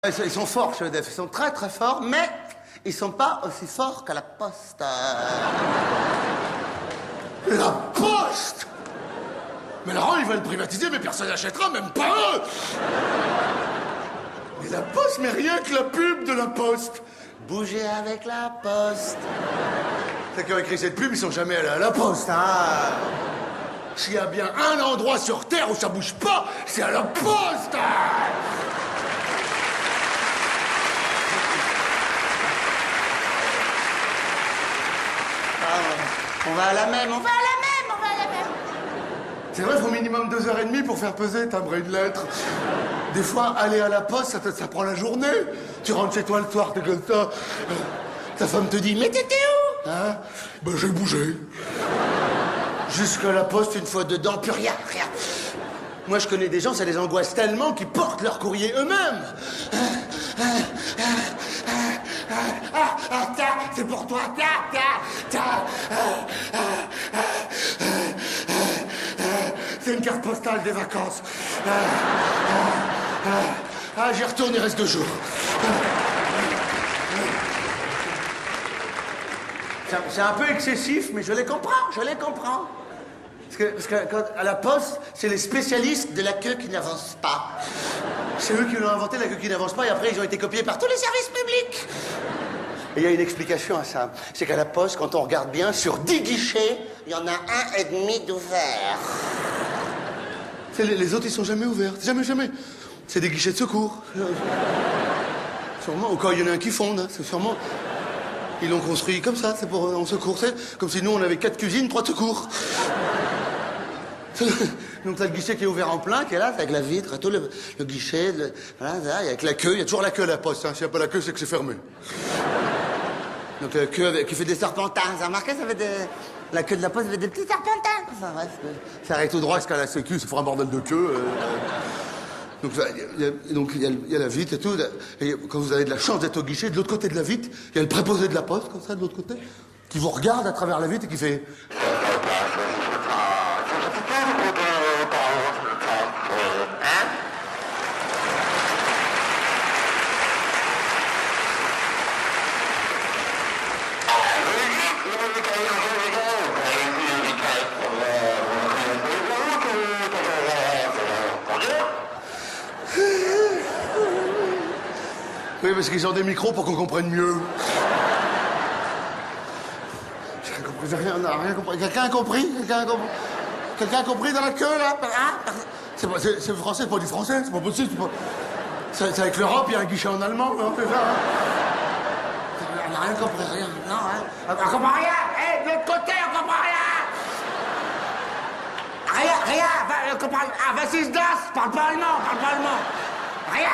Ils sont forts chez EDF, ils sont très très forts, mais ils sont pas aussi forts qu'à la Poste. La Poste! Mais Laurent, ils veulent privatiser, mais personne n'achètera, même pas eux! Mais la Poste, mais rien que la pub de la Poste! Bouger avec la Poste. Ceux qui ont écrit cette pub, ils sont jamais allés à la Poste, hein? S'il y a bien un endroit sur Terre où ça bouge pas, c'est à la Poste! On va à la même, on va à la même, on va à la même. C'est vrai, il faut minimum 2h30 pour faire peser, timbrer une lettre. Des fois, aller à la Poste, ça prend la journée. Tu rentres chez toi le soir, t'es comme ça. Ta femme te dit, mais t'étais où? Hein? Ben, j'ai bougé. Jusqu'à la Poste, une fois dedans, plus rien, rien. Moi, je connais des gens, ça les angoisse tellement qu'ils portent leur courrier eux-mêmes. Tiens, c'est pour toi, tiens. C'est une carte postale des vacances. J'y retourne, il reste 2 jours. C'est un peu excessif, mais je les comprends. Parce que quand, à la Poste, c'est les spécialistes de la queue qui n'avancent pas. C'est eux qui l'ont inventé, la queue qui n'avance pas, et après, ils ont été copiés par tous les services publics. Et il y a une explication à ça. C'est qu'à la Poste, quand on regarde bien, sur 10 guichets, il y en a 1,5 d'ouverts. Les autres, ils sont jamais ouverts. Jamais. C'est des guichets de secours. Sûrement, ou quand il y en a un qui fonde, c'est sûrement... Ils l'ont construit comme ça, c'est pour en secours. C'est comme si nous, on avait 4 cuisines, 3 secours. Donc t'as le guichet qui est ouvert en plein, qui est là, avec la vitre et tout, le guichet, voilà, avec la queue. Il y a toujours la queue à la Poste, hein. S'il n'y a pas la queue, c'est que c'est fermé. Donc la queue qui fait des serpentins. Vous avez remarqué, ça fait des... La queue de la Poste fait des petits serpentins. Ça arrive tout droit jusqu'à la sécu, c'est pour un bordel de queue. Donc il y a la vitre et tout. Et quand vous avez de la chance d'être au guichet, de l'autre côté de la vitre, il y a le préposé de la Poste, comme ça, de l'autre côté, qui vous regarde à travers la vitre et qui fait... Oui, parce qu'ils ont des micros pour qu'on comprenne mieux. J'ai rien compris. Quelqu'un a compris? Quelqu'un a compris dans la queue, là? C'est français, c'est pas du français, c'est pas possible. C'est avec l'Europe, il y a un guichet en allemand, hein, c'est ça, hein? On n'a rien compris, rien. Non, hein? On comprend rien! Hé, de l'autre côté, on comprend rien! Rien! On comprend... Ah, vas-y, das! Parle pas allemand! Rien!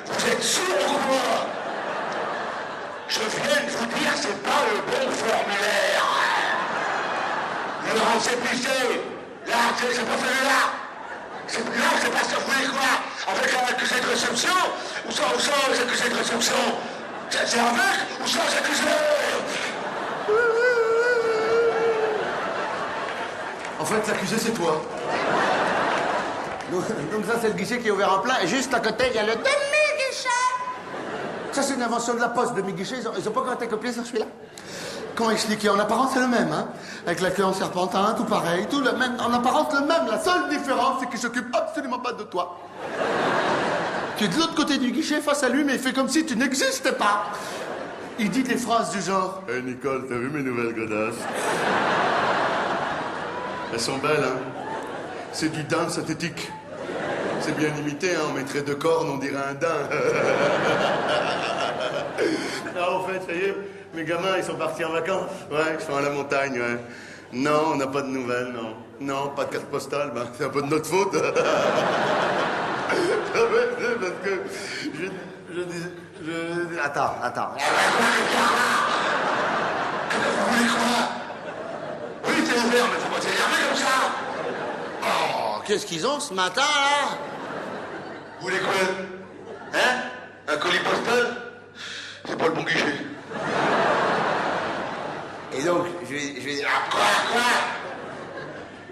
Vous êtes sourds ou pas? Je viens de vous dire, c'est pas le bon formulaire. Non, c'est pisté. Là, c'est pas celui-là. Non, c'est pas ça, vous voulez quoi? Avec un accusé de réception? Ou sans accusé de réception? C'est avec ou sans accusé? En fait, l'accusé, c'est toi. Donc ça, c'est le guichet qui est ouvert en plein. Et juste à côté, il y a le demi-guichet. Ça, c'est une invention de la Poste, demi-guichet. Ils ont pas encore été copiés sur celui-là. Comment expliquer? En apparence, c'est le même, hein. Avec la queue en serpentin, tout pareil, tout le même. En apparence, le même. La seule différence, c'est qu'il s'occupe absolument pas de toi. Tu es de l'autre côté du guichet face à lui, mais il fait comme si tu n'existais pas. Il dit des phrases du genre... Hey Nicole, t'as vu mes nouvelles godasses? Elles sont belles, hein? C'est du daim synthétique. C'est bien imité, hein? On mettrait 2 cornes, on dirait un daim. Non, en fait, ça y est, mes gamins, ils sont partis en vacances. Ouais, ils sont à la montagne, ouais. Non, on n'a pas de nouvelles, non. Non, pas de carte postale, ben, c'est un peu de notre faute. Parce que je disais... Attends. Vous voulez quoi? Oui, t'es ouvert, mais faut pas t'énerver comme ça. Oh, qu'est-ce qu'ils ont ce matin, là? Vous voulez quoi? Hein? Un colis postal? C'est pas le bon guichet. Et donc, je vais dire... Ah, quoi?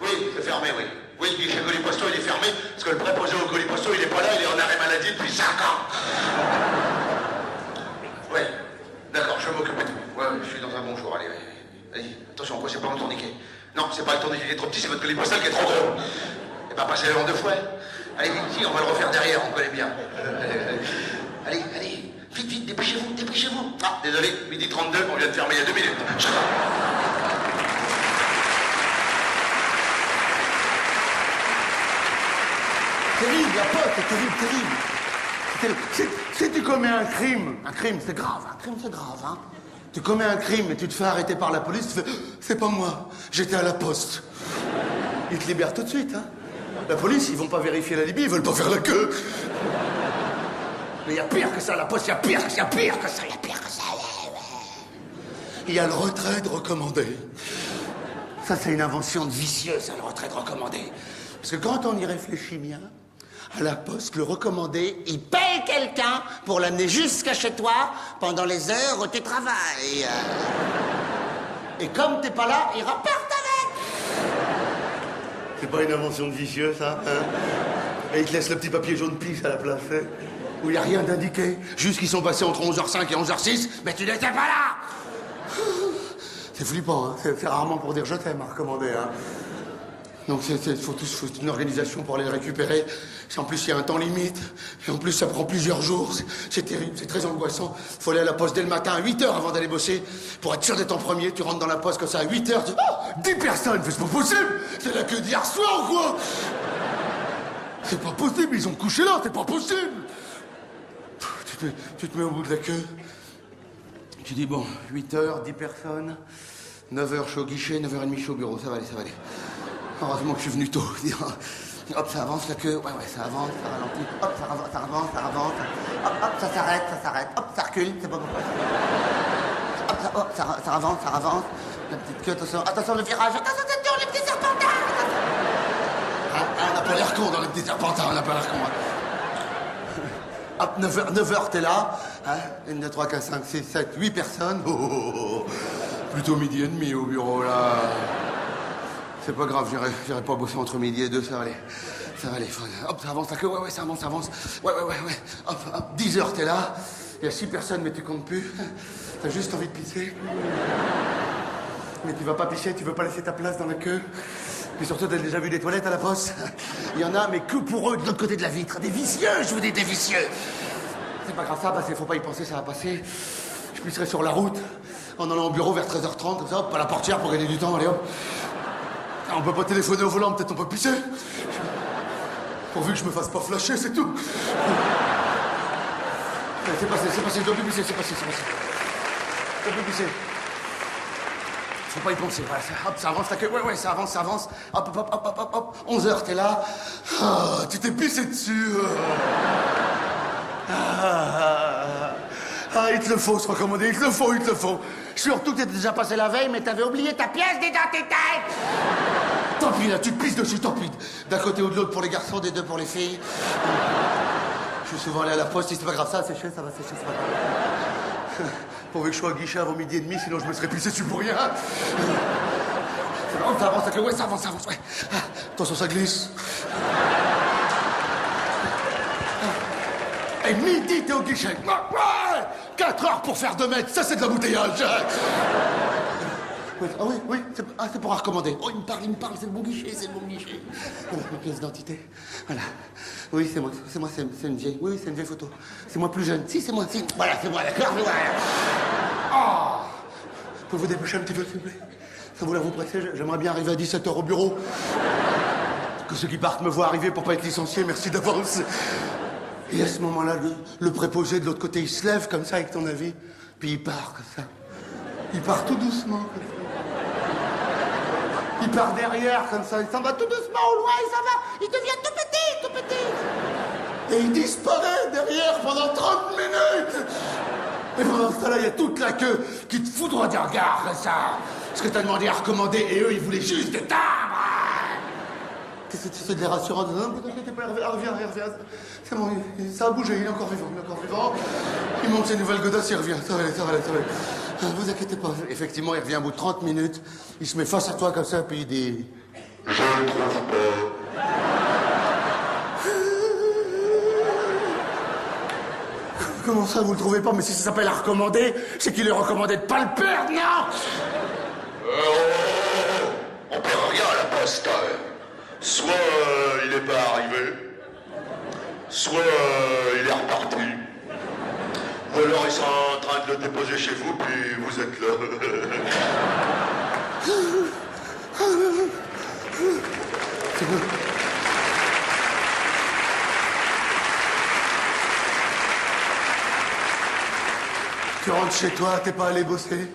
Oui, c'est fermé, oui. Oui, le guichet colis postaux, il est fermé, parce que le préposé au colis postaux, il est pas là, il est en arrêt maladie depuis 5 ans. Oui, d'accord, je vais m'occuper de tout. Ouais, je suis dans un bon jour, allez, allez. Attention, quoi, c'est pas mon tourniquet. Non, c'est pas le tourniquet qui est trop petit, c'est votre colis postal qui est trop gros. Et pas passer en 2 fois. Allez, ici, on va le refaire derrière, on connaît bien. Allez, allez, vite, vite, dépêchez-vous, dépêchez-vous. Ah, désolé, 12h32, on vient de fermer il y a 2 minutes. Terrible, la poste, c'est terrible, terrible. Si tu commets un crime c'est grave, hein. Tu commets un crime et tu te fais arrêter par la police, tu fais c'est pas moi, j'étais à la poste. Ils te libèrent tout de suite, hein. La police, ils vont pas vérifier la Libye, ils veulent pas faire la queue. Mais il y a pire que ça, la poste, il y a pire que ça. Il y a le retrait de recommandé. Ça, c'est une invention de vicieux, ça, le retrait de recommandé. Parce que quand on y réfléchit bien, à la poste, le recommandé, il paye quelqu'un pour l'amener jusqu'à chez toi pendant les heures où tu travailles. Et comme t'es pas là, il repart avec. C'est pas une invention de vicieux, ça, hein? Et il te laisse le petit papier jaune pisse à la place, hein, où il n'y a rien d'indiqué. Juste qu'ils sont passés entre 11h05 et 11h06, mais tu n'étais pas là. C'est flippant, hein. C'est rarement pour dire je t'aime à recommander, hein. Donc il faut une organisation pour aller le récupérer. En plus, il y a un temps limite. Et en plus, ça prend plusieurs jours. C'est terrible, c'est très angoissant. Il faut aller à la poste dès le matin, à 8h avant d'aller bosser. Pour être sûr d'être en premier, tu rentres dans la poste comme ça à 8h. Tu dis, oh, 10 personnes, c'est pas possible. C'est la queue d'hier soir ou quoi? C'est pas possible, ils ont couché là, c'est pas possible. Tu te mets au bout de la queue. Tu dis, bon, 8h, 10 personnes. 9h, je suis au guichet, 9h30, je suis au bureau. Ça va aller, ça va aller. Heureusement que je suis venu tôt. Hop, ça avance la queue. Ouais, ça avance, ça ralentit. Hop, ça avance. Hop, ça s'arrête. Hop, ça recule. C'est pas bon. Hop, ça avance. La petite queue, attention, le virage. Attention, les petits serpentins. On n'a pas l'air con dans les petits serpentins, on n'a pas l'air con. Hop, 9h, t'es là. Hein, 1, 2, 3, 4, 5, 6, 7, 8 personnes. Oh. Plutôt 12h30 au bureau, là. C'est pas grave, j'irai pas bosser entre midi et 2, ça va aller. Hop, ça avance la queue, ouais, ça avance. Ouais. Hop, 10h, t'es là. Il y a 6 personnes, mais tu comptes plus. T'as juste envie de pisser. Mais tu vas pas pisser, tu veux pas laisser ta place dans la queue. Puis surtout, t'as déjà vu des toilettes à la poste. Il y en a, mais que pour eux, de l'autre côté de la vitre. Des vicieux, je vous dis, des vicieux. C'est pas grave, ça va passer, faut pas y penser, ça va passer. Je pisserai sur la route, en allant au bureau vers 13h30, comme ça, hop, à la portière pour gagner du temps, allez hop. On peut pas téléphoner au volant, peut-être on peut pisser. Pourvu que je me fasse pas flasher, c'est tout. C'est passé, je dois plus pisser, c'est passé. Je dois plus pisser. Faut pas y penser, voilà, hop, ça avance, la queue, ouais, ça avance. Hop. 11h, t'es là. Ah, tu t'es pissé dessus. Il te le faut, se recommander, il te le faut. Surtout que t'étais déjà passé la veille, mais t'avais oublié ta pièce d'identité. Tant pis, là, tu te pisses dessus, tant pis. D'un côté ou de l'autre pour les garçons, des deux pour les filles. Je suis souvent allé à la poste, si c'est pas grave, ça va sécher, c'est pas grave. Pourvu que je sois au guichet avant 12h30, sinon je me serais pissé dessus pour rien. Ça avance, ouais, ça avance, ouais. Attention, ça glisse. Et midi, t'es au guichet. Ouais, 4 heures pour faire 2 mètres, ça c'est de l'embouteillage. Ah oui, c'est pour recommander. Oh, il me parle, c'est le bon guichet. Voilà, ma pièce d'identité. Voilà. Oui, c'est moi, c'est une vieille. Oui, c'est une vieille photo. C'est moi plus jeune. Si, c'est moi, si. Voilà, c'est moi, d'accord, voilà. Oh, pouvez-vous dépêcher un petit peu, s'il vous plaît? Ça vous pressez, j'aimerais bien arriver à 17h au bureau. Que ceux qui partent me voient arriver pour pas être licenciés, merci d'avance. Et à ce moment-là, le préposé de l'autre côté, il se lève comme ça avec ton avis, puis il part comme ça. Il part tout doucement comme ça. Il part derrière comme ça, il s'en va tout doucement au loin, il s'en va, il devient tout petit. Et il disparaît derrière pendant 30 minutes. Et pendant ce temps-là, il y a toute la queue qui te foudroie des regards comme ça. Parce que t'as demandé à recommander et eux, ils voulaient juste des timbres. Qu'est-ce que tu fais de les rassurants? Non, ne t'inquiète pas, il revient. C'est bon, ça a bougé, il est encore vivant. Il monte ses nouvelles godasses, il revient. Ça va aller. Ne vous inquiétez pas. Effectivement, il revient au bout de 30 minutes. Il se met face à toi comme ça, puis il dit... Je ne trouve pas. Comment ça, vous le trouvez pas? Mais si ça s'appelle à recommander, c'est qu'il est recommandé de pas le perdre, non? On perd rien à la poste. Soit il n'est pas arrivé, soit il est reparti. Ou alors ils sont en train de le déposer chez vous, puis vous êtes là. Tu rentres chez toi, t'es pas allé bosser.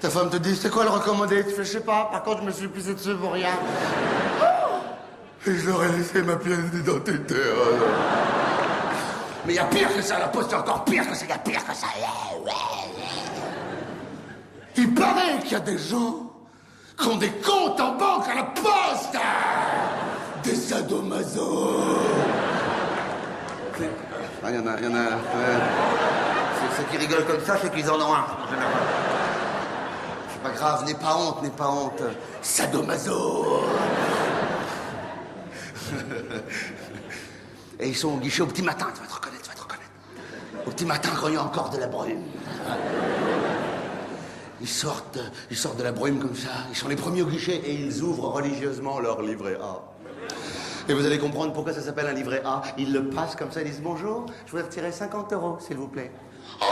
Ta femme te dit, c'est quoi le recommandé? Tu fais, je sais pas, par contre, je me suis pissé dessus pour rien. Et je leur ai laissé ma pièce d'identité. Mais y a pire que ça, la poste, y a encore pire que ça, y a pire que ça. Il paraît qu'il y a des gens qui ont des comptes en banque à la poste. Des sadomaso. Il y en a. Ceux qui rigolent comme ça, c'est qu'ils en ont un. C'est pas grave, n'aie pas honte. Sadomaso. Et ils sont au guichet au petit matin, tu vas te reconnaître. Au petit matin, quand il y a encore de la brume. Ils sortent de la brume comme ça. Ils sont les premiers au guichet et ils ouvrent religieusement leur livret A. Et vous allez comprendre pourquoi ça s'appelle un livret A. Ils le passent comme ça, ils disent bonjour, je voudrais retirer 50 €, s'il vous plaît. Ah,